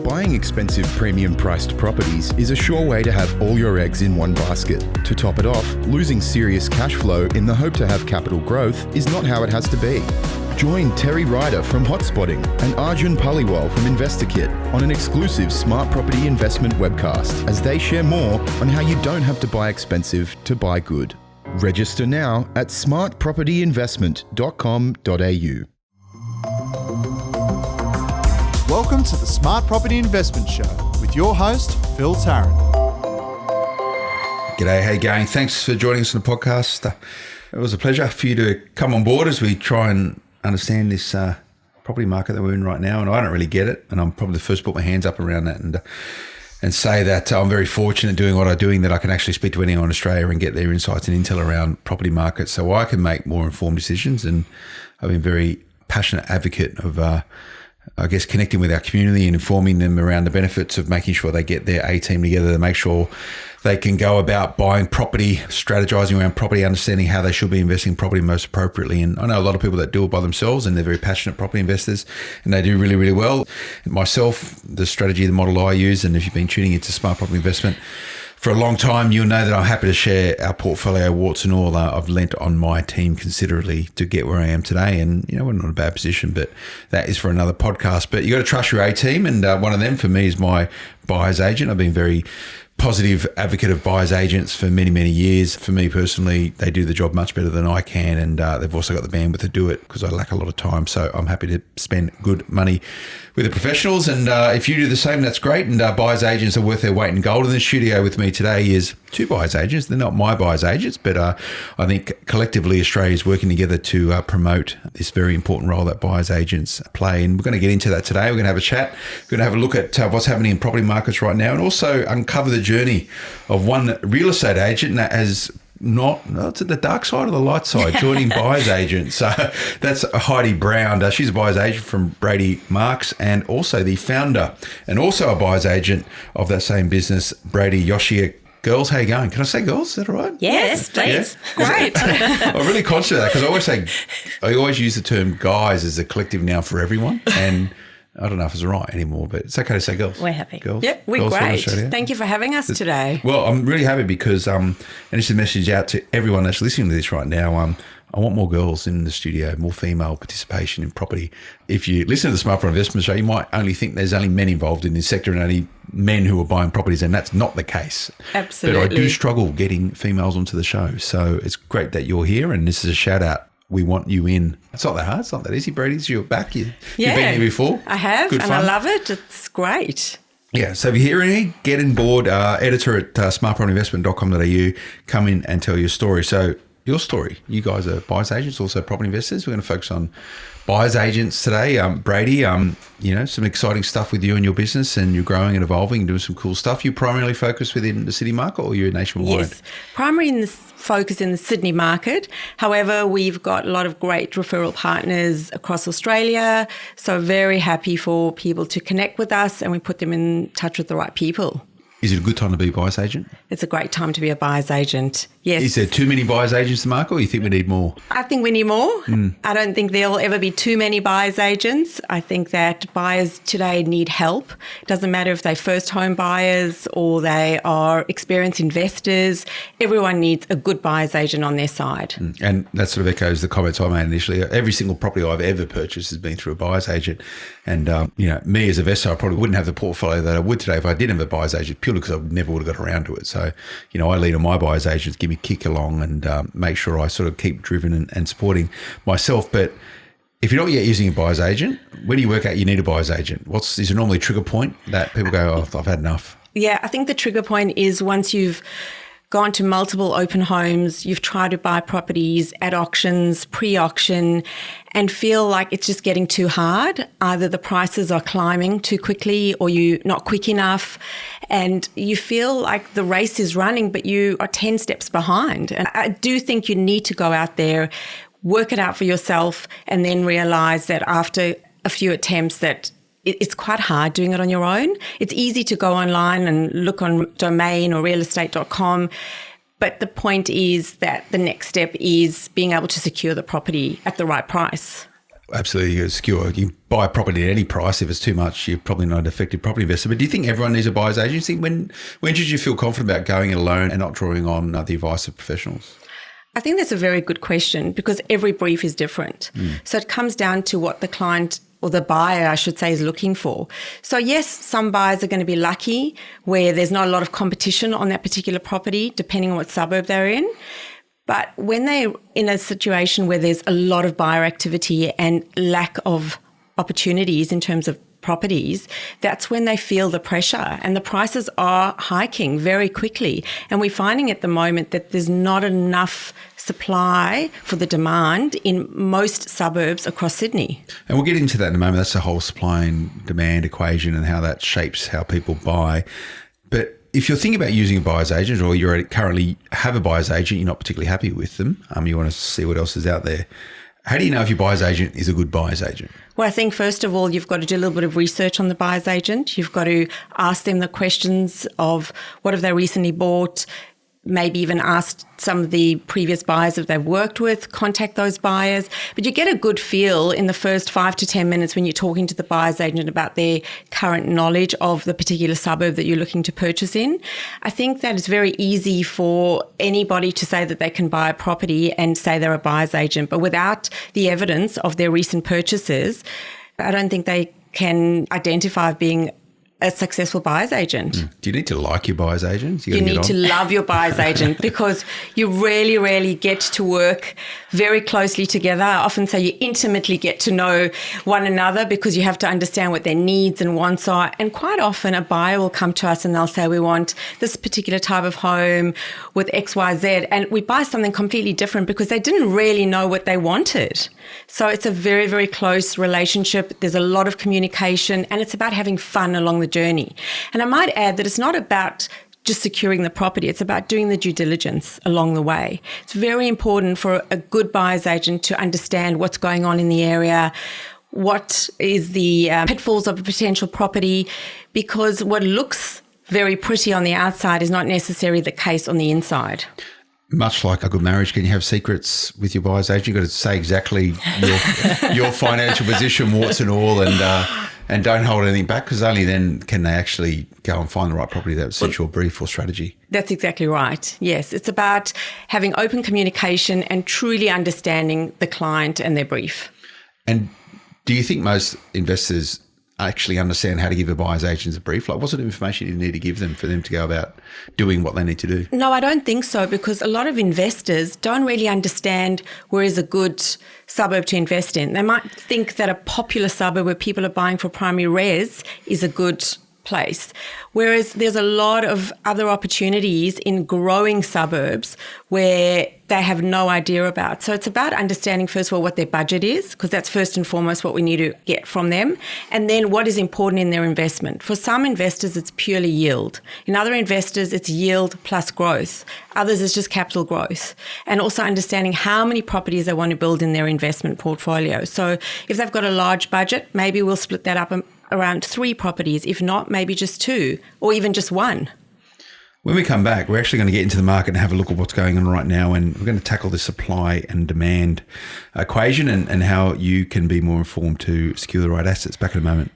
Buying expensive premium-priced properties is a sure way to have all your eggs in one basket. To top it off, losing serious cash flow in the hope to have capital growth is not how it has to be. Join Terry Ryder from Hotspotting and Arjun Paliwal from InvestorKit on an exclusive smart property investment webcast as they share more on how you don't have to buy expensive to buy good. Register now at smartpropertyinvestment.com.au. Welcome to the Smart Property Investment Show with your host, Phil Tarrant. G'day, how you going? Thanks for joining us on the podcast. It was a pleasure for you to come on board as we try and understand this property market that we're in right now. And I don't really get it, and I'm probably the first to put my hands up around that and say that I'm very fortunate doing what I'm doing, that I can actually speak to anyone in Australia and get their insights and intel around property markets so I can make more informed decisions. And I've been very passionate advocate of connecting with our community and informing them around the benefits of making sure they get their A team together to make sure they can go about buying property, strategizing around property, understanding how they should be investing in property most appropriately. And I know a lot of people that do it by themselves and they're very passionate property investors and they do really, really well. Myself, the strategy, the model I use, and if you've been tuning into Smart Property Investment for a long time, you'll know that I'm happy to share our portfolio, warts and all. I've lent on my team considerably to get where I am today. And, we're not in a bad position, but that is for another podcast. But you got to trust your A team. And one of them for me is my buyer's agent. I've been very positive advocate of buyer's agents for many, many years. For me personally, they do the job much better than I can. And they've also got the bandwidth to do it because I lack a lot of time. So I'm happy to spend good money with the professionals. And if you do the same, that's great. And buyer's agents are worth their weight in gold. In the studio with me today is two buyer's agents. They're not my buyer's agents, but I think collectively Australia is working together to promote this very important role that buyer's agents play. And we're going to get into that today. We're going to have a chat. We're going to have a look at what's happening in property markets right now and also uncover the journey of one real estate agent that has it's at the dark side of the light side, joining buyer's agents. So that's Heidi Brown. She's a buyer's agent from Brady Marks and also the founder and also a buyer's agent of that same business, Brady Yoshia. Girls, how you going? Can I say girls? Is that all right? Yes, please. Yeah? Great. I'm really conscious of that because I always use the term guys as a collective noun for everyone, and I don't know if it's right anymore, but it's okay to say girls. We're happy. Girls. Yep, we're great. Thank you for having us today. Well, I'm really happy because, and this is a message out to everyone that's listening to this right now. I want more girls in the studio, more female participation in property. If you listen to the Smart Property Investment Show, you might only think there's only men involved in this sector and only men who are buying properties, and that's not the case. Absolutely. But I do struggle getting females onto the show. So it's great that you're here, and this is a shout out. We want you in. It's not that hard. It's not that easy, Brady. So you're back. You've been here before. I have, Good and fun. I love it. It's great. Yeah, so if you're hearing, get on board, editor at smartpropertyinvestment.com.au, come in and tell your story. So your story, you guys are buyer's agents, also property investors. We're going to focus on buyer's agents today. Brady, some exciting stuff with you and your business, and you're growing and evolving and doing some cool stuff. You primarily focus within the city market or you're nationwide? Yes, primarily focus in the Sydney market. However, we've got a lot of great referral partners across Australia. So very happy for people to connect with us and we put them in touch with the right people. Is it a good time to be a buyer's agent? It's a great time to be a buyer's agent, yes. Is there too many buyer's agents in the market or you think we need more? I think we need more. I don't think there'll ever be too many buyer's agents. I think that buyers today need help. It doesn't matter if they're first home buyers or they are experienced investors. Everyone needs a good buyer's agent on their side. And that sort of echoes the comments I made initially. Every single property I've ever purchased has been through a buyer's agent. And, me as a investor, I probably wouldn't have the portfolio that I would today if I didn't have a buyer's agent, purely because I never would have got around to it. So, I lean on my buyer's agents, give me a kick along and make sure I sort of keep driven and supporting myself. But if you're not yet using a buyer's agent, when do you work out you need a buyer's agent? Is there normally a trigger point that people go, I've had enough? Yeah, I think the trigger point is once you've gone to multiple open homes, you've tried to buy properties at auctions, pre-auction, and feel like it's just getting too hard. Either the prices are climbing too quickly or you're not quick enough, and you feel like the race is running, but you are 10 steps behind. And I do think you need to go out there, work it out for yourself, and then realise that after a few attempts that it's quite hard doing it on your own. It's easy to go online and look on Domain or realestate.com, but the point is that the next step is being able to secure the property at the right price. Absolutely, you skewer. You buy a property at any price. If it's too much, you're probably not an effective property investor. But do you think everyone needs a buyer's agency? When should you feel confident about going it alone and not drawing on the advice of professionals? I think that's a very good question because every brief is different. So it comes down to what the client or the buyer, I should say, is looking for. So yes, some buyers are going to be lucky where there's not a lot of competition on that particular property, depending on what suburb they're in. But when they're in a situation where there's a lot of buyer activity and lack of opportunities in terms of properties, that's when they feel the pressure and the prices are hiking very quickly. And we're finding at the moment that there's not enough supply for the demand in most suburbs across Sydney. And we'll get into that in a moment. That's the whole supply and demand equation and how that shapes how people buy. But if you're thinking about using a buyer's agent or you currently have a buyer's agent, you're not particularly happy with them, you want to see what else is out there, how do you know if your buyer's agent is a good buyer's agent? Well, I think first of all, you've got to do a little bit of research on the buyer's agent. You've got to ask them the questions of what have they recently bought, maybe even ask some of the previous buyers that they've worked with, contact those buyers. But you get a good feel in the first 5 to 10 minutes when you're talking to the buyer's agent about their current knowledge of the particular suburb that you're looking to purchase in. I think that it's very easy for anybody to say that they can buy a property and say they're a buyer's agent, but without the evidence of their recent purchases, I don't think they can identify being a successful buyer's agent. Do you need to like your buyer's agent? You need to love your buyer's agent because you really, really get to work very closely together. I often say you intimately get to know one another because you have to understand what their needs and wants are. And quite often a buyer will come to us and they'll say, we want this particular type of home with X, Y, Z. And we buy something completely different because they didn't really know what they wanted. So it's a very, very close relationship. There's a lot of communication and it's about having fun along the journey. And I might add that it's not about just securing the property. It's about doing the due diligence along the way. It's very important for a good buyer's agent to understand what's going on in the area, what is the pitfalls of a potential property, because what looks very pretty on the outside is not necessarily the case on the inside. Much like a good marriage, can you have secrets with your buyer's agent? You've got to say exactly your financial position, warts and all, and don't hold anything back because only then can they actually go and find the right property that suits your brief or strategy. That's exactly right. Yes, it's about having open communication and truly understanding the client and their brief. And do you think most investors actually understand how to give a buyer's agent a brief? Like, what sort of information do you need to give them for them to go about doing what they need to do? No, I don't think so, because a lot of investors don't really understand where is a good suburb to invest in. They might think that a popular suburb where people are buying for primary res is a good place, whereas there's a lot of other opportunities in growing suburbs where they have no idea about. So it's about understanding, first of all, what their budget is, because that's first and foremost what we need to get from them, and then what is important in their investment. For some investors, it's purely yield. In other investors, it's yield plus growth. Others, it's just capital growth. And also understanding how many properties they want to build in their investment portfolio. So if they've got a large budget, maybe we'll split that up around 3 properties. If not, maybe just 2 or even just 1. When we come back, we're actually going to get into the market and have a look at what's going on right now, and we're going to tackle the supply and demand equation and how you can be more informed to secure the right assets. Back in a moment.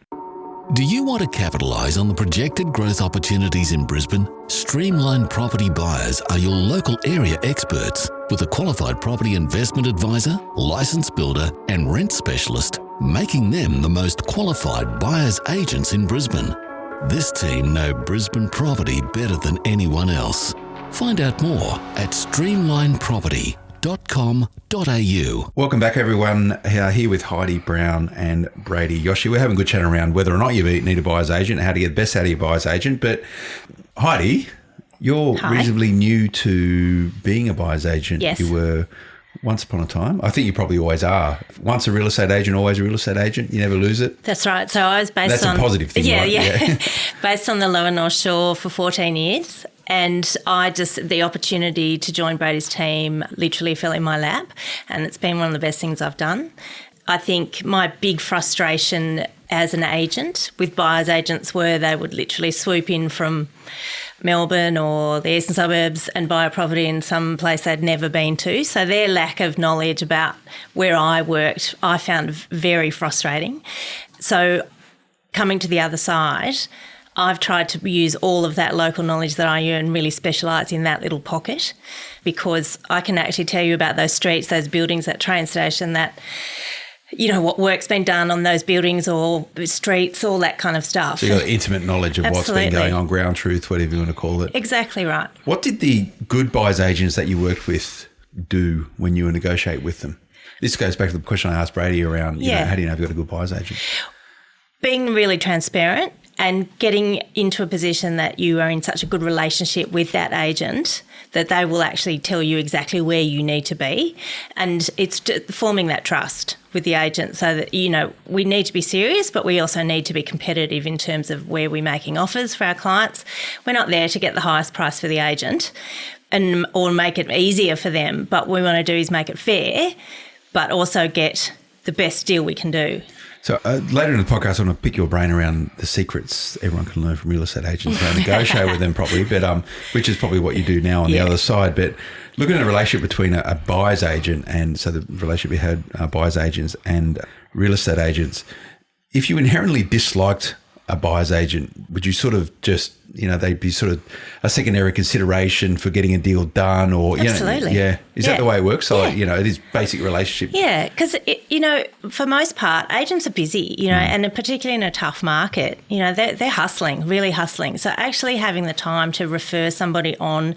Do you want to capitalise on the projected growth opportunities in Brisbane? Streamline Property Buyers are your local area experts with a qualified property investment advisor, licensed builder and rent specialist, making them the most qualified buyers agents in Brisbane. This team know Brisbane property better than anyone else. Find out more at streamlineproperty.com.au. Welcome back, everyone. Here with Heidi, Brown and Brady. Yoshia, we're having a good chat around whether or not you need a buyer's agent, how to get the best out of your buyer's agent. But Heidi, you're reasonably new to being a buyer's agent. Yes. You were once upon a time. I think you probably always are. Once a real estate agent, always a real estate agent. You never lose it. That's right. So I was That's a positive thing, right? Yeah. Based on the Lower North Shore for 14 years. And the opportunity to join Brady's team literally fell in my lap. And it's been one of the best things I've done. I think my big frustration as an agent with buyer's agents where they would literally swoop in from Melbourne or the eastern suburbs and buy a property in some place they'd never been to. So their lack of knowledge about where I worked, I found very frustrating. So coming to the other side, I've tried to use all of that local knowledge that I earn, really specialise in that little pocket, because I can actually tell you about those streets, those buildings, that train station, that, you know, what work's been done on those buildings or streets, all that kind of stuff. So you've got intimate knowledge of Absolutely. what's been going on, ground truth, whatever you want to call it. Exactly right. What did the good buyers agents that you worked with do when you were negotiating with them? This goes back to the question I asked Brady around, you know, how do you know if you've got a good buyer's agent? Being really transparent and getting into a position that you are in such a good relationship with that agent that they will actually tell you exactly where you need to be. And it's forming that trust with the agent so that, you know, we need to be serious, but we also need to be competitive in terms of where we're making offers for our clients. We're not there to get the highest price for the agent or make it easier for them, but what we want to do is make it fair, but also get the best deal we can do. So later in the podcast, I want to pick your brain around the secrets everyone can learn from real estate agents and negotiate with them properly, but which is probably what you do now on the other side. But looking at the relationship between a buyer's agent and so the relationship we had buyer's agents and real estate agents, if you inherently disliked a buyer's agent, would you sort of just, you know, they'd be sort of a secondary consideration for getting a deal done or, you know, Absolutely. Is that the way it works? So, you know, it is basic relationship. Yeah, because, you know, for most part, agents are busy, you know, and particularly in a tough market, you know, they're hustling, really hustling. So actually having the time to refer somebody on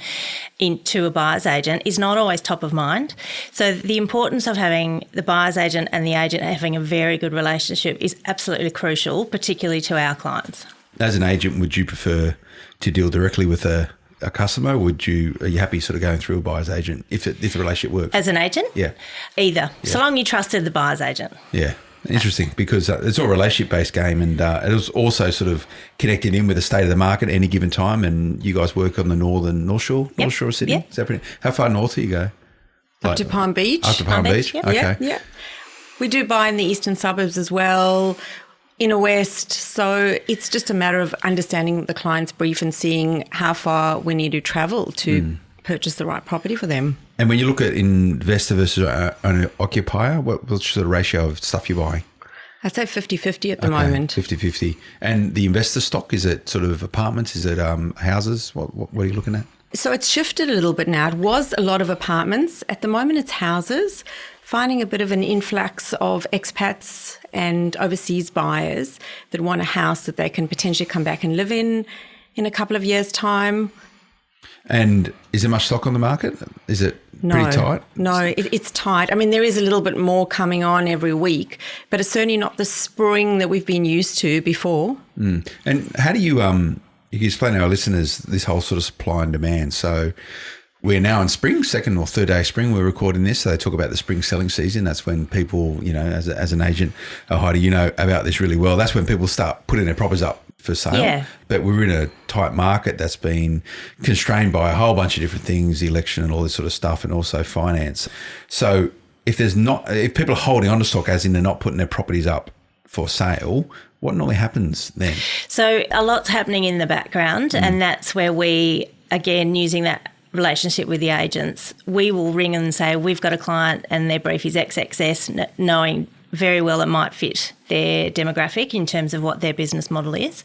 into a buyer's agent is not always top of mind. So the importance of having the buyer's agent and the agent having a very good relationship is absolutely crucial, particularly to our clients. As an agent, would you prefer to deal directly with a customer? Or are you happy sort of going through a buyer's agent if the relationship works? As an agent? Yeah. Either. Yeah. So long you trusted the buyer's agent. Yeah. Interesting, because it's all a relationship-based game, and it was also sort of connected in with the state of the market at any given time, and you guys work on the North Shore of Sydney? Yep. Is that pretty, how far north do you go? Up to Palm Beach. Up to Palm Beach? Yep. Okay. Yeah. We do buy in the eastern suburbs as well, inner west. So it's just a matter of understanding the client's brief and seeing how far we need to travel to purchase the right property for them. And when you look at investor versus owner occupier, what's the ratio of stuff you're buying? I'd say 50-50 at the moment. 50-50. And the investor stock, is it sort of apartments? Is it houses? What are you looking at? So it's shifted a little bit now. It was a lot of apartments. At the moment, it's houses. Finding a bit of an influx of expats and overseas buyers that want a house that they can potentially come back and live in a couple of years' time. And is there much stock on the market? Is it pretty tight? No, it's tight. I mean, there is a little bit more coming on every week, but it's certainly not the spring that we've been used to before. And how do you can explain to our listeners this whole sort of supply and demand? So we're now in spring, second or third day of spring. We're recording this. So they talk about the spring selling season. That's when people, you know, as an agent, Heidi, you know about this really well. That's when people start putting their properties up for sale. Yeah. But we're in a tight market that's been constrained by a whole bunch of different things, the election and all this sort of stuff, and also finance. So if people are holding on to stock, as in they're not putting their properties up for sale, what normally happens then? So a lot's happening in the background, and that's where we, again, using that relationship with the agents, we will ring and say, we've got a client and their brief is XXS, knowing very well it might fit their demographic in terms of what their business model is.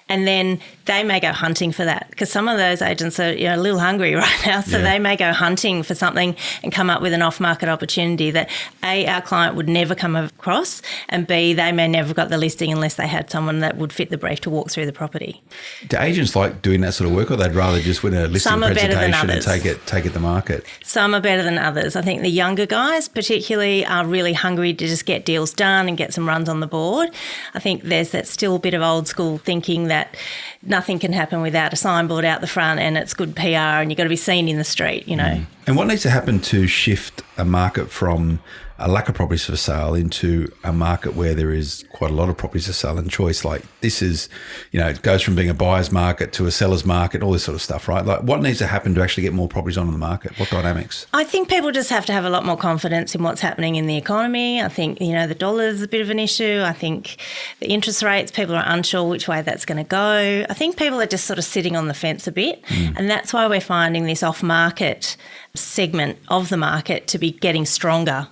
And then they may go hunting for that, because some of those agents are, you know, a little hungry right now. So they may go hunting for something and come up with an off-market opportunity that A, our client would never come across, and B, they may never got the listing unless they had someone that would fit the brief to walk through the property. Do agents like doing that sort of work, or they'd rather just win a listing presentation and take it to market? Some are better than others. I think the younger guys particularly are really hungry to just get deals done and get some runs on the board. I think there's that still bit of old school thinking that nothing can happen without a signboard out the front and it's good PR and you've got to be seen in the street, you know. And what needs to happen to shift a market from a lack of properties for sale into a market where there is quite a lot of properties for sale and choice. Like this is, it goes from being a buyer's market to a seller's market, all this sort of stuff, right? Like what needs to happen to actually get more properties onto the market? What dynamics? I think people just have to have a lot more confidence in what's happening in the economy. I think, the dollar's a bit of an issue. I think the interest rates, people are unsure which way that's going to go. I think people are just sort of sitting on the fence a bit. And that's why we're finding this off-market segment of the market to be getting stronger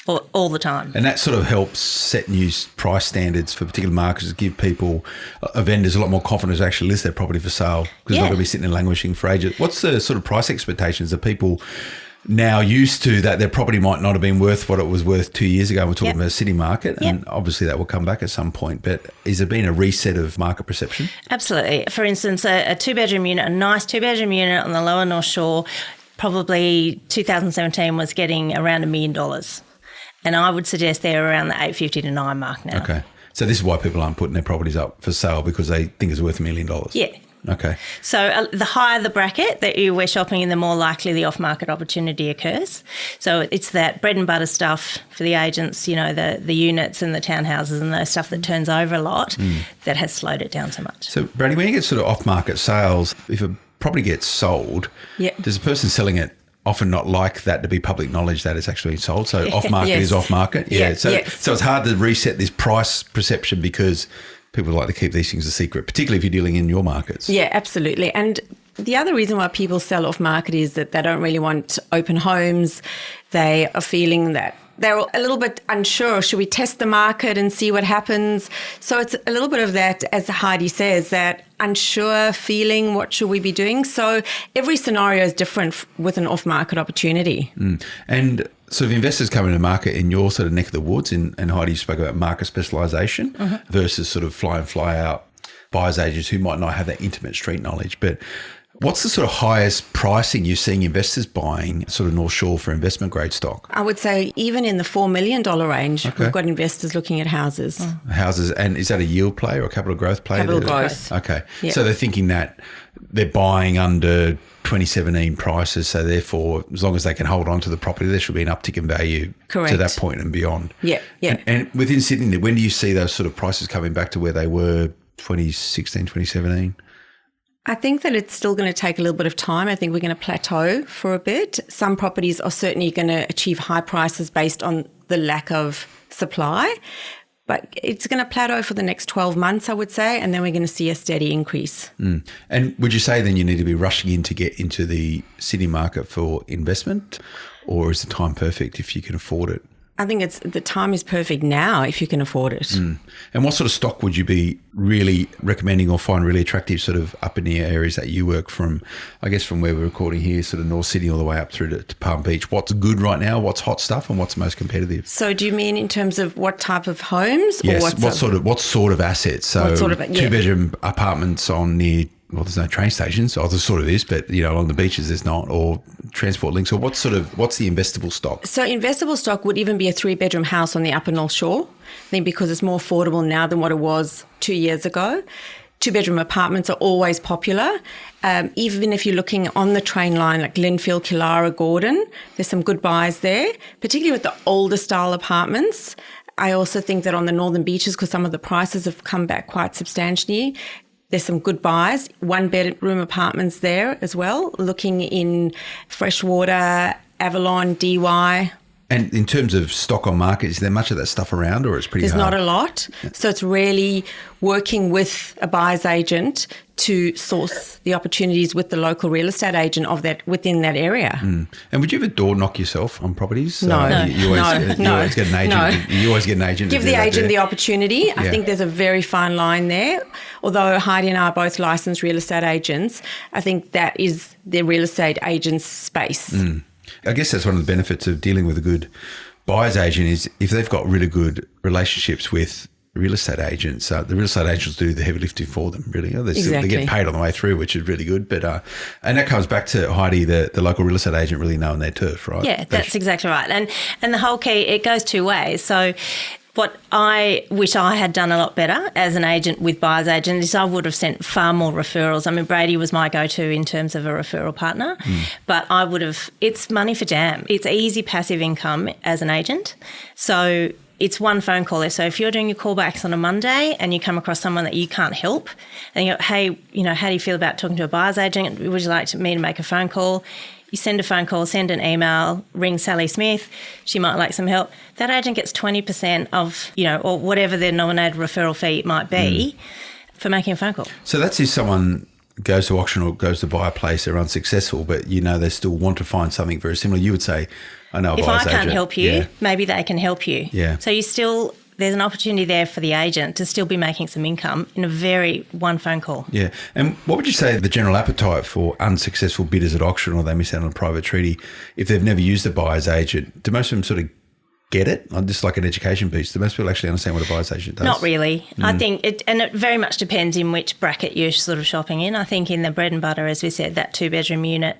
all the time. And that sort of helps set new price standards for particular markets, to give people, vendors, a lot more confidence to actually list their property for sale, because they're not going to be sitting and languishing for ages. What's the sort of price expectations of people now used to that their property might not have been worth what it was worth 2 years ago? We're talking about a city market, and obviously that will come back at some point. But has there been a reset of market perception? Absolutely. For instance, a two-bedroom unit, a nice two-bedroom unit on the lower North Shore, probably 2017 was getting around $1 million. And I would suggest they're around the 850 to 9 mark now. Okay. So this is why people aren't putting their properties up for sale, because they think it's worth $1 million. Yeah. Okay. So the higher the bracket that we're shopping in, the more likely the off-market opportunity occurs. So it's that bread and butter stuff for the agents, the units and the townhouses and those stuff that turns over a lot that has slowed it down so much. So, Brady, when you get sort of off-market sales, if a property gets sold, does the person selling it often not like that to be public knowledge that it's actually sold? So off-market is off-market? So it's hard to reset this price perception because people like to keep these things a secret, particularly if you're dealing in your markets. Yeah, absolutely. And the other reason why people sell off market is that they don't really want open homes. They are feeling that they're a little bit unsure. Should we test the market and see what happens? So it's a little bit of that, as Heidi says, that unsure feeling, what should we be doing? So every scenario is different with an off-market opportunity. And sort of investors coming to the market in your sort of neck of the woods, and Heidi, you spoke about market specialisation versus sort of fly in, fly out buyers agents who might not have that intimate street knowledge. But what's the sort of highest pricing you're seeing investors buying sort of North Shore for investment grade stock? I would say even in the $4 million range, we've got investors looking at houses. Houses, and is that a yield play or a capital growth play? Capital growth. Okay. Yeah. So they're thinking that they're buying under 2017 prices, so therefore, as long as they can hold on to the property, there should be an uptick in value to that point and beyond. Yeah. And within Sydney, when do you see those sort of prices coming back to where they were 2016, 2017? I think that it's still going to take a little bit of time. I think we're going to plateau for a bit. Some properties are certainly going to achieve high prices based on the lack of supply, but it's going to plateau for the next 12 months, I would say, and then we're going to see a steady increase. And would you say then you need to be rushing in to get into the city market for investment, or is the time perfect if you can afford it? I think the time is perfect now if you can afford it. And what sort of stock would you be really recommending or find really attractive sort of up in the areas that you work from, I guess from where we're recording here, sort of North Sydney all the way up through to Palm Beach? What's good right now? What's hot stuff and what's most competitive? So do you mean in terms of what type of homes? Yes, or what sort of assets? So two-bedroom apartments on near, well, there's no train stations. Oh, there sort of is, but along the beaches there's not, or transport links. Or what's the investable stock? So investable stock would even be a 3-bedroom house on the Upper North Shore. I think because it's more affordable now than what it was 2 years ago. 2-bedroom apartments are always popular. Even if you're looking on the train line like Linfield, Killara, Gordon, there's some good buys there, particularly with the older style apartments. I also think that on the northern beaches, because some of the prices have come back quite substantially, there's some good buys, 1-bedroom apartments there as well, looking in Freshwater, Avalon, DY. And in terms of stock on market, is there much of that stuff around, or it's pretty hard? There's not a lot. So it's really working with a buyer's agent to source the opportunities with the local real estate agent of that within that area. And would you ever door knock yourself on properties? No, you always get an agent. No. You always get an agent. Give the agent the opportunity. I think there's a very fine line there. Although Heidi and I are both licensed real estate agents, I think that is the real estate agent's space. I guess that's one of the benefits of dealing with a good buyer's agent is if they've got really good relationships with real estate agents, the real estate agents do the heavy lifting for them, really. They get paid on the way through, which is really good. But and that comes back to Heidi, the local real estate agent really knowing their turf, right? Yeah, that's exactly right. And the whole key, it goes two ways. So What I wish I had done a lot better as an agent with buyer's agent is I would have sent far more referrals. I mean, Brady was my go-to in terms of a referral partner, but I would have, it's money for jam. It's easy passive income as an agent. So it's one phone call. So if you're doing your callbacks on a Monday and you come across someone that you can't help and you go, hey, how do you feel about talking to a buyer's agent? Would you like me to make a phone call? You send a phone call, send an email, ring Sally Smith. She might like some help. That agent gets 20% of, or whatever their nominated referral fee might be for making a phone call. So that's if someone goes to auction or goes to buy a place, they're unsuccessful, but they still want to find something very similar. You would say, I know a if buyer's I can't agent. help you, maybe they can help you. Yeah. So there's an opportunity there for the agent to still be making some income in a very one phone call. Yeah. And what would you say the general appetite for unsuccessful bidders at auction, or they miss out on a private treaty, if they've never used a buyer's agent? Do most of them sort of get it? Just like an education piece. Do most people actually understand what a buyer's agent does? Not really. I think it very much depends in which bracket you're sort of shopping in. I think in the bread and butter, as we said, that 2-bedroom unit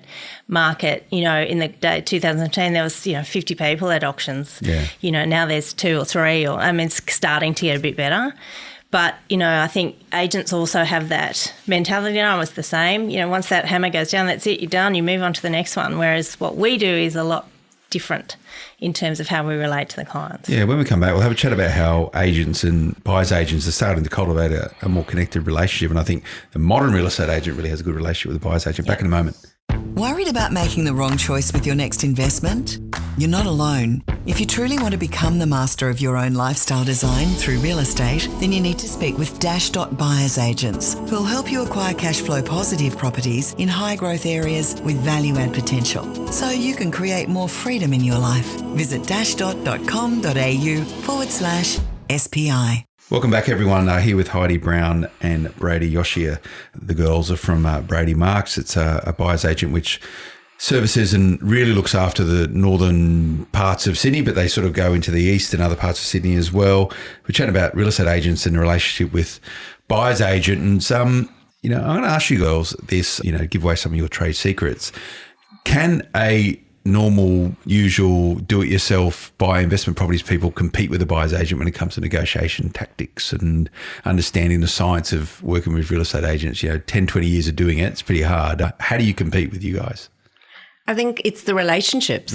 market, in the day 2010, there was, 50 people at auctions. Yeah. Now there's 2 or 3, it's starting to get a bit better. But, I think agents also have that mentality. I was the same. Once that hammer goes down, that's it, you're done, you move on to the next one. Whereas what we do is a lot different in terms of how we relate to the clients. Yeah, when we come back, we'll have a chat about how agents and buyer's agents are starting to cultivate a more connected relationship. And I think the modern real estate agent really has a good relationship with the buyer's agent. Back in a moment. Worried about making the wrong choice with your next investment? You're not alone. If you truly want to become the master of your own lifestyle design through real estate, then you need to speak with Buyers Agents, who'll help you acquire cash flow positive properties in high growth areas with value add potential, so you can create more freedom in your life. Visit dash.com.au/SPI. Welcome back, everyone. Here with Heidi Brown and Brady Yoshia. The girls are from Brady Marks. It's a buyer's agent which services and really looks after the northern parts of Sydney, but they sort of go into the east and other parts of Sydney as well. We're chatting about real estate agents and the relationship with buyer's agent. And I'm going to ask you girls this, give away some of your trade secrets. Can a normal, usual, do-it-yourself buy investment properties people compete with a buyer's agent when it comes to negotiation tactics and understanding the science of working with real estate agents? 10, 20 years of doing it, it's pretty hard. How do you compete with you guys? I think it's the relationships.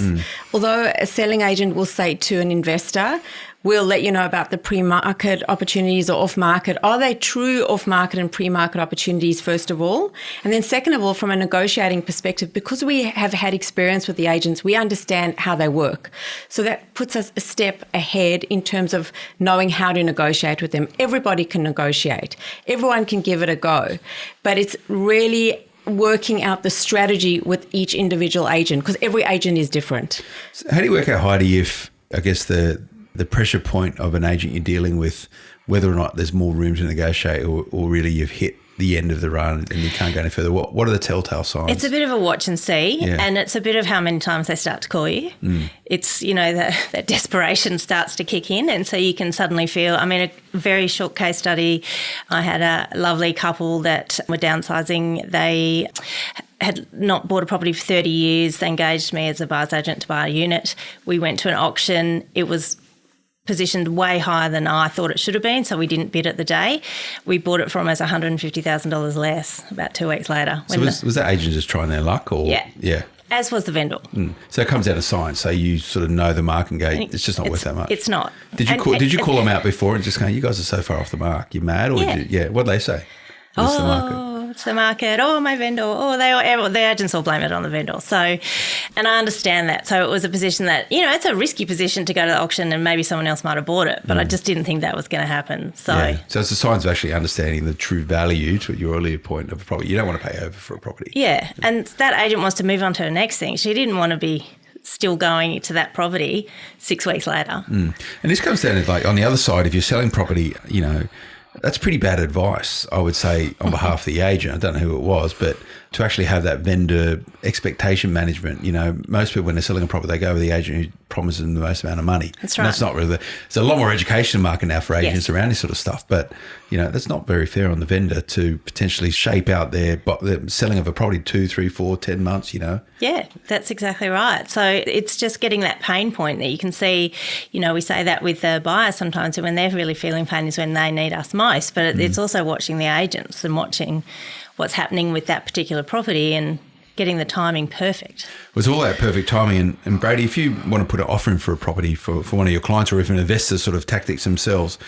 Although a selling agent will say to an investor, we'll let you know about the pre-market opportunities or off-market. Are they true off-market and pre-market opportunities, first of all? And then second of all, from a negotiating perspective, because we have had experience with the agents, we understand how they work. So that puts us a step ahead in terms of knowing how to negotiate with them. Everybody can negotiate. Everyone can give it a go. But it's really working out the strategy with each individual agent, because every agent is different. So how do you work out, Heidi, if, I guess, the pressure point of an agent you're dealing with, whether or not there's more room to negotiate or really you've hit the end of the run and you can't go any further? What are the telltale signs? It's a bit of a watch and see, and it's a bit of how many times they start to call you. It's, that desperation starts to kick in, and so you can suddenly feel, a very short case study. I had a lovely couple that were downsizing. They had not bought a property for 30 years. They engaged me as a buyer's agent to buy a unit. We went to an auction. It was positioned way higher than I thought it should have been, so we didn't bid at the day. We bought it for almost $150,000 less about 2 weeks later. So was that agent just trying their luck? Or yeah. As was the vendor. So it comes down to science. So you sort of know the mark and go, it's just not worth that much. It's not. Did you call them out before and just go, you guys are so far off the mark, you're mad? Or what'd they say? What's the market? It's the market. Oh, my vendor. Oh, the agents all blame it on the vendor. So, and I understand that. So it was a position that, it's a risky position to go to the auction and maybe someone else might have bought it, but I just didn't think that was going to happen. So So it's a science of actually understanding the true value, to your earlier point, of a property. You don't want to pay over for a property. Yeah. And that agent wants to move on to the next thing. She didn't want to be still going to that property 6 weeks later. And this comes down to, on the other side, if you're selling property, that's pretty bad advice, I would say, on behalf of the agent. I don't know who it was, but to actually have that vendor expectation management. You know, most people when they're selling a property, they go with the agent who promises them the most amount of money. That's right. And that's not really. There's a lot more education market now for agents around this sort of stuff, but you know, that's not very fair on the vendor to potentially shape out their selling of a property 2, 3, 4, 10 months. You know. Yeah, that's exactly right. So it's just getting that pain point that you can see. You know, we say that with the buyers sometimes when they're really feeling pain is when they need us most, but it's also watching the agents and watching what's happening with that particular property and getting the timing perfect. It was all that perfect timing. And Brady, if you want to put an offer in for a property for one of your clients or if an investor sort of tactics themselves,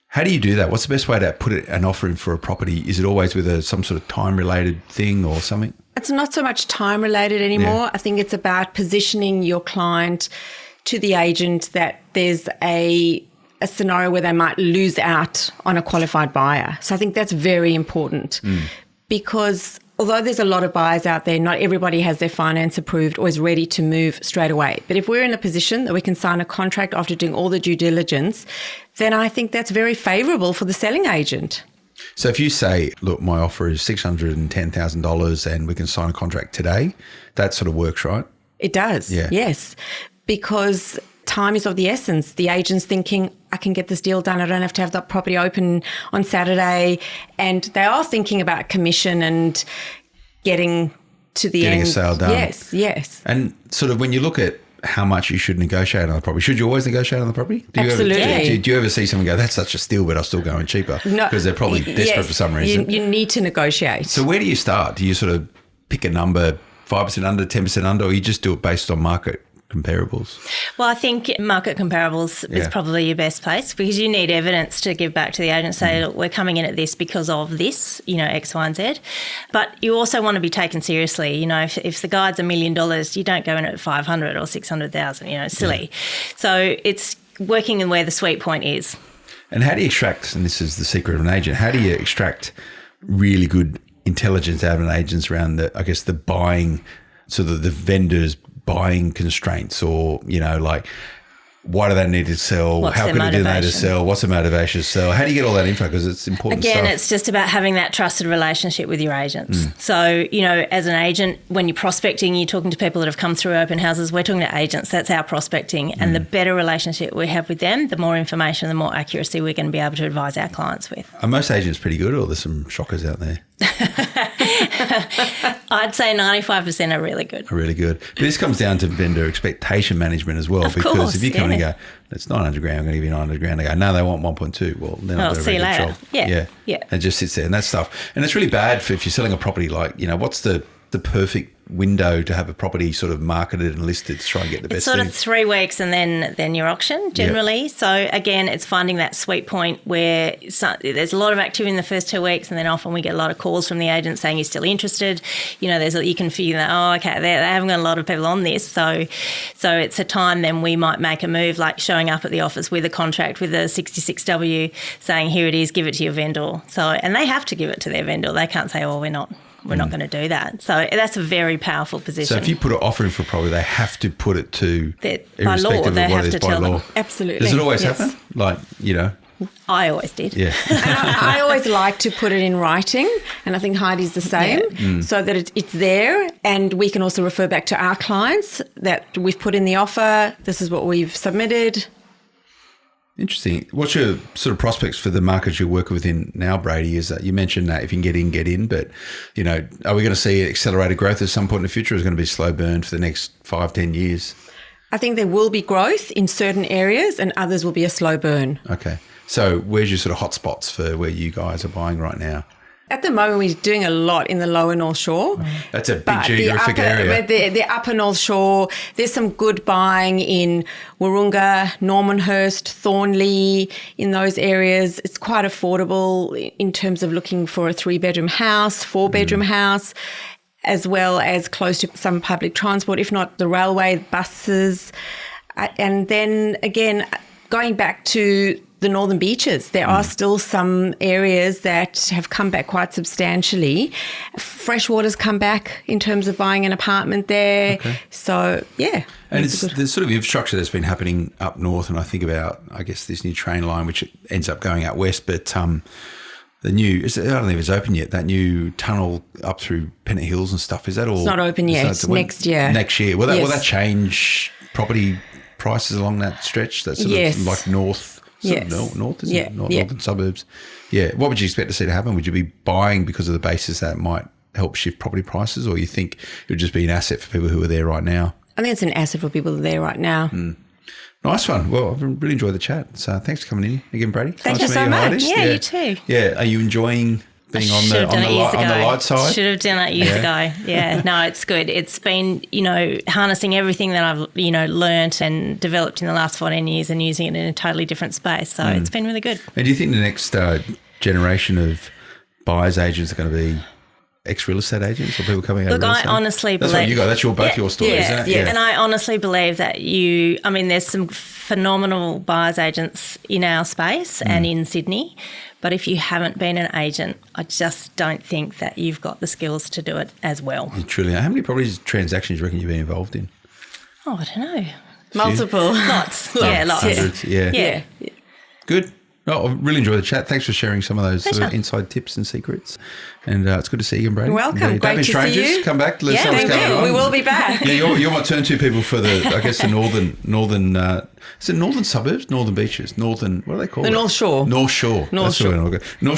how do you do that? What's the best way to put an offer in for a property? Is it always with some sort of time-related thing or something? It's not so much time-related anymore. Yeah. I think it's about positioning your client to the agent that there's a scenario where they might lose out on a qualified buyer. So I think that's very important because although there's a lot of buyers out there, not everybody has their finance approved or is ready to move straight away. But if we're in a position that we can sign a contract after doing all the due diligence, then I think that's very favourable for the selling agent. So if you say, look, my offer is $610,000 and we can sign a contract today, that sort of works, right? It does, Yeah. Yes, because time is of the essence. The agent's thinking, I can get this deal done. I don't have to have that property open on Saturday. And they are thinking about commission and getting to the Getting end. a sale done. Yes. And sort of when you look at how much you should negotiate on the property, should you always negotiate on the property? Absolutely. Do you ever see someone go, that's such a steal, but I'll still go in cheaper? No. Because they're probably desperate for some reason. You need to negotiate. So where do you start? Do you sort of pick a number 5% under, 10% under, or you just do it based on market comparables? Well, I think market comparables is probably your best place because you need evidence to give back to the agent, say, look, we're coming in at this because of this, you know, X, Y, and Z. But you also want to be taken seriously. You know, if the guide's $1 million, you don't go in at 500 or 600,000, you know, silly. Yeah. So it's working in where the sweet point is. And how do you extract, and this is the secret of an agent, how do you extract really good intelligence out of an agent around the buying, so that the vendors buying constraints, or, you know, like, why do they need to sell? What's How their quickly do they need to motivation? sell? What's the motivation to sell? How do you get all that info? Because it's important Again, stuff. it's just about having that trusted relationship with your agents. So, you know, as an agent, when you're prospecting, you're talking to people that have come through open houses. We're talking to agents. That's our prospecting. And the better relationship we have with them, the more information, the more accuracy we're going to be able to advise our clients with. Are most agents pretty good, or there's some shockers out there? I'd say 95% are really good. Are really good. But this comes down to vendor expectation management as well. Of because course, if you come in yeah. and go, it's 900 grand, I'm going to give you 900 grand. They go, no, they want 1.2. Well, then I've got a see very you good later. job. Yeah. And it just sits there and that stuff. And it's really bad if you're selling a property, like, you know, what's the perfect window to have a property sort of marketed and listed to try and get the It's best sort thing? of 3 weeks and then your auction generally. Yep. So again, it's finding that sweet point where there's a lot of activity in the first 2 weeks, and then often we get a lot of calls from the agent saying you're still interested. You know, you can feel that, oh, okay, they haven't got a lot of people on this. So it's a time then we might make a move, like showing up at the office with a contract with a 66W saying, here it is, give it to your vendor. So, and they have to give it to their vendor. They can't say, oh, we're not going to do that. So that's a very powerful position. So if you put an offer in for a property, they have to put it to, by law, irrespective they of what have it is to by tell law. them. Absolutely. Does it always Yes. happen? Like, you know? I always did. Yeah. I always like to put it in writing, and I think Heidi's the same, so that it's there, and we can also refer back to our clients that we've put in the offer, this is what we've submitted. Interesting. What's your sort of prospects for the markets you're working within now, Brady? Is that you mentioned that if you can get in, but, you know, are we going to see accelerated growth at some point in the future, or is it going to be a slow burn for the next 5-10 years? I think there will be growth in certain areas and others will be a slow burn. Okay. So where's your sort of hotspots for where you guys are buying right now? At the moment, we're doing a lot in the lower North Shore. That's a big geographic area. But the upper North Shore, there's some good buying in Wahroonga, Normanhurst, Thornley, in those areas. It's quite affordable in terms of looking for a 3-bedroom house, 4-bedroom house, as well as close to some public transport, if not the railway, buses. And then again, going back to the northern beaches, there are still some areas that have come back quite substantially. Freshwater's come back in terms of buying an apartment there. Okay. So, yeah. And it's the sort of infrastructure that's been happening up north, and I think about, I guess, this new train line, which ends up going out west, but the new, I don't think it's open yet, that new tunnel up through Pennant Hills and stuff. Is that all? It's not open yet. Next year. Next year. Will that change property prices along that stretch? That's sort of like north, north, isn't it? Northern suburbs. Yeah. What would you expect to see to happen? Would you be buying because of the basis that might help shift property prices, or you think it would just be an asset for people who are there right now? I think it's an asset for people who are there right now. Nice one. Well, I've really enjoyed the chat. So thanks for coming in again, Brady. Thank you so much. Yeah, you too. Yeah. Are you enjoying being on the light side? Should have done that years ago. Yeah. No, it's good. It's been, harnessing everything that I've, learnt and developed in the last 14 years and using it in a totally different space. So it's been really good. And do you think the next generation of buyers agents are going to be ex-real estate agents or people coming out of real estate? I honestly believe... That's what you got. That's both your stories, isn't it? Yeah. And I honestly believe that there's some phenomenal buyers agents in our space and in Sydney, but if you haven't been an agent, I just don't think that you've got the skills to do it as well. Truly. How many property transactions do you reckon you've been involved in? Oh, I don't know. Multiple. Lots. Yeah, lots. Hundreds, yeah. Good. Oh, I've really enjoyed the chat. Thanks for sharing some of those sort of inside tips and secrets. And it's good to see you, Brady. You're welcome. Great to see you. Come back. Let us know what's going on. We will be back. Yeah, you're my turn-to people for the northern. Is it northern suburbs, northern beaches, northern? What are they called? The North Shore. North Shore. North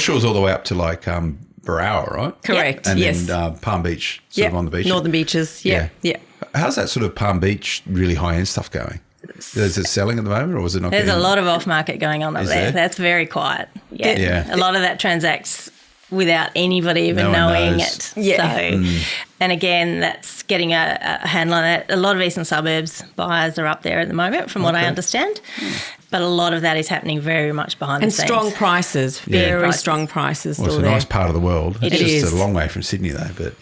Shore's all the way up to like Barrowa, right? Correct. And yes. then Palm Beach, sort of on the beach. Northern beaches. Yeah. How's that sort of Palm Beach really high-end stuff going? Is it selling at the moment, or is it not? There's a lot of off-market going on up there. That's very quiet. Yeah. A lot of that transacts without anybody even knowing it. Yeah. So, and again, that's getting a handle on that. A lot of eastern suburbs buyers are up there at the moment, from what I understand. But a lot of that is happening very much behind the scenes. And strong prices, very strong prices. Well, it's a nice part of the world. It's just a long way from Sydney, though. But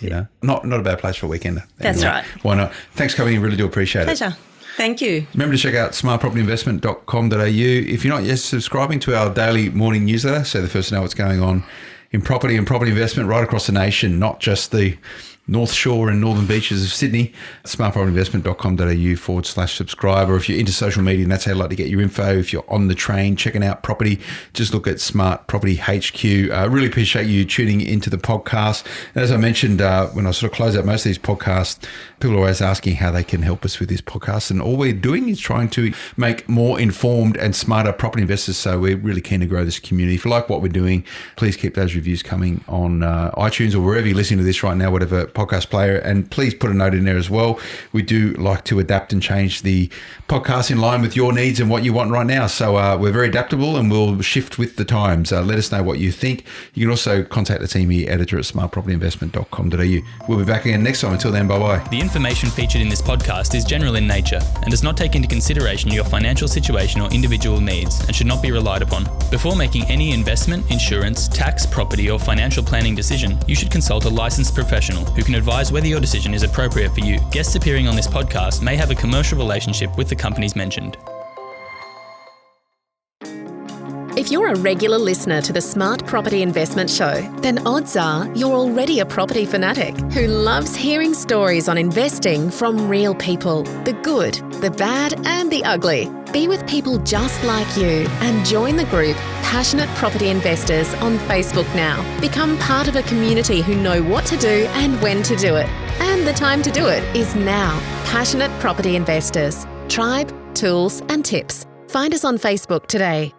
not a bad place for a weekender. That's right. Why not? Thanks for coming in. Really do appreciate it. Pleasure. Thank you. Remember to check out smartpropertyinvestment.com.au. If you're not yet subscribing to our daily morning newsletter, so the first to know what's going on in property and property investment right across the nation, not just the North Shore and northern beaches of Sydney, smartpropertyinvestment.com.au/subscribe. Or if you're into social media and that's how you like to get your info, if you're on the train checking out property, just look at Smart Property HQ. Really appreciate you tuning into the podcast. And as I mentioned, when I sort of close out most of these podcasts, people are always asking how they can help us with this podcast. And all we're doing is trying to make more informed and smarter property investors. So we're really keen to grow this community. If you like what we're doing, please keep those reviews coming on iTunes or wherever you're listening to this right now, whatever podcast player, and please put a note in there as well. We do like to adapt and change the podcast in line with your needs and what you want right now. So we're very adaptable and we'll shift with the times. Let us know what you think. You can also contact the team here, editor at smartpropertyinvestment.com.au. We'll be back again next time. Until then, bye-bye. The information featured in this podcast is general in nature and does not take into consideration your financial situation or individual needs and should not be relied upon. Before making any investment, insurance, tax, property or financial planning decision, you should consult a licensed professional who can advise whether your decision is appropriate for you. Guests appearing on this podcast may have a commercial relationship with the companies mentioned. If you're a regular listener to the Smart Property Investment Show, then odds are you're already a property fanatic who loves hearing stories on investing from real people. The good, the bad and the ugly. Be with people just like you and join the group Passionate Property Investors on Facebook now. Become part of a community who know what to do and when to do it. And the time to do it is now. Passionate Property Investors. Tribe, tools and tips. Find us on Facebook today.